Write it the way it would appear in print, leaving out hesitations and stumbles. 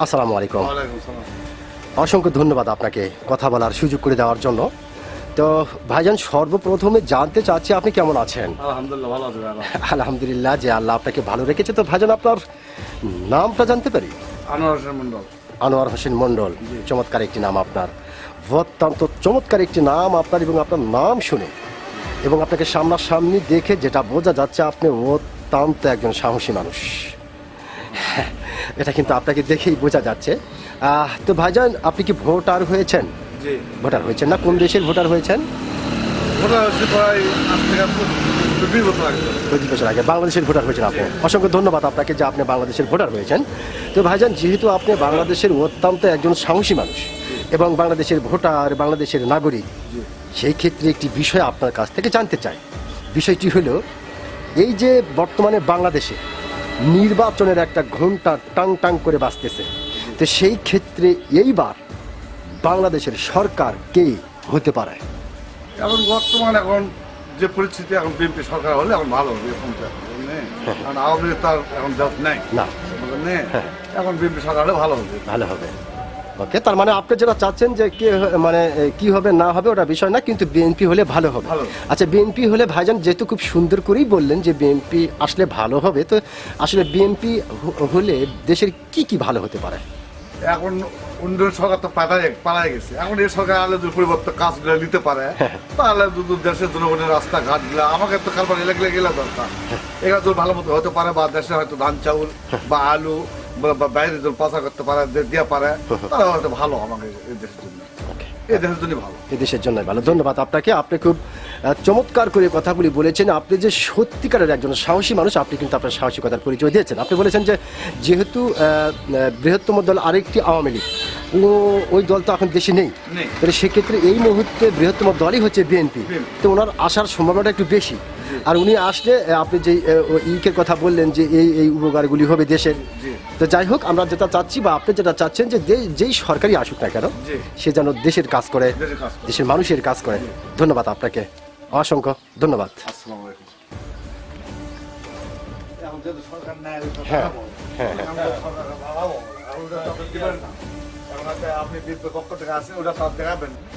আসসালামু আলাইকুম। ওয়ালাইকুম সালাম। অসংখ্য ধন্যবাদ আপনাকে কথা বলার সুযোগ করে দেওয়ার জন্য। তো ভাইজান, সর্বপ্রথমে জানতে চাচ্ছি আপনি কেমন আছেন? আলহামদুলিল্লাহ ভালো আছি ভাই। আলহামদুলিল্লাহ, যে আল্লাহ আপনাকে ভালো রেখেছে। তো ভাইজান, আপনার নামটা জানতে পারি? আনোয়ার হোসেন মন্ডল। আনোয়ার হোসেন মণ্ডল, চমৎকার একটি নাম আপনার, অত্যন্ত চমৎকার একটি নাম আপনার। এবং আপনার নাম শুনে এবং আপনাকে সামনাসামনি দেখে যেটা বোঝা যাচ্ছে, আপনি অত্যন্ত একজন সাহসী মানুষ। এটা কিন্তু আপনাকে দেখেই বোঝা যাচ্ছে। তো ভাইজান, আপনি কি ভোটার হয়েছেন? জি। ভোটার হয়েছেন না? কোন দেশের ভোটার হয়েছেন? ওটা হচ্ছে প্রায় 8 থেকে 20 বছর আগে। 25 বছর আগে বাংলাদেশের ভোটার হয়েছেন আপনি। অসংখ্য ধন্যবাদ আপনাকে যে আপনি বাংলাদেশের ভোটার হয়েছেন। তো ভাইজান, যেহেতু আপনি বাংলাদেশের অত্যন্ত একজন সাহসী মানুষ এবং বাংলাদেশের ভোটার, বাংলাদেশের নাগরিক, সেই ক্ষেত্রে একটি বিষয় আপনার কাছ থেকে জানতে চাই। বিষয়টি হলো, এই যে বর্তমানে বাংলাদেশে নির্বাচনের একটা ঘণ্টা টাং টাং করে বাজতেছে, তো সেই ক্ষেত্রে এইবার বাংলাদেশের সরকার কে হতে পারে? এখন বর্তমান এখন যে পরিস্থিতি, এখন বিএনপি সরকার হলে এখন ভালো হবে। এখন তো কারণ আওয়ামী লীগ তার এখন জব নেই না, এখন বিএনপি সরকার হলে ভালো হবে। ভালো হবে। ওকে, তার মানে আপনি যেটা চাচ্ছেন যে কে মানে কি হবে না হবে ওটা বিষয় না, কিন্তু বিএনপি হলে ভালো হবে। ভালো। আচ্ছা, বিএনপি হলে ভাইজান যেহেতু খুব সুন্দর করেই বললেন যে বিএনপি আসলে ভালো হবে, তো আসলে বিএনপি হলে দেশের কি কি ভালো হতে পারে? এখন অন্য সরকার তো পালায় গেছে। এখন এই সরকার আলে যদি পরিবর্তন কাজগুলো নিতে পারে, তাহলে যদি দেশের জনগণের রাস্তাঘাটগুলো, আমাকে তো কারবার এলাকা গেলে দরকার, এগুলো যদি ভালো মতো হতে পারে, বা দেশে হয়তো ধান চাউল বা আলু বা বাইরে যদি পাচার করতে পারে, দিয়ে পারে, তাহলে হয়তো ভালো আমাকে এই দেশের জন্য। এই দেশের জন্য ভালো। এই দেশের জন্য ভালো। ধন্যবাদ আপনাকে। আপনি খুব চমৎকার করে কথাগুলি বলেছেন। আপনি যে সত্যিকারের একজন সাহসী মানুষ, আপনি কিন্তু আপনার সাহসিকতার পরিচয় দিয়েছেন। আপনি বলেছেন যে যেহেতু বৃহত্তম দল আরেকটি আওয়ামী লীগ, ওই দল তো এখন দেশে নেই, তাহলে সেক্ষেত্রে এই মুহূর্তে বৃহত্তম দলই হচ্ছে বিএনপি। তো ওনার আসার সম্ভাবনাটা একটু বেশি। আর উনি আসলে আপনি যে ইকের কথা বললেন যে এই উপকারগুলি হবে দেশের। তো যাই হোক, আমরা যেটা চাচ্ছি বা আপনি যেটা চাচ্ছেন যে যেই সরকারি আসুক না কেন, সে যেন দেশের কাজ করে, দেশের মানুষের কাজ করে। ধন্যবাদ আপনাকে, অসংখ্য ধন্যবাদ। আসসালামু আলাইকুম। এখন যেহেতু সরকার নেয়, হ্যাঁ, হ্যাঁ, আপনি বিদ্যুৎ পক্ষ থেকে আসে, ওটা সব দেখাবেন।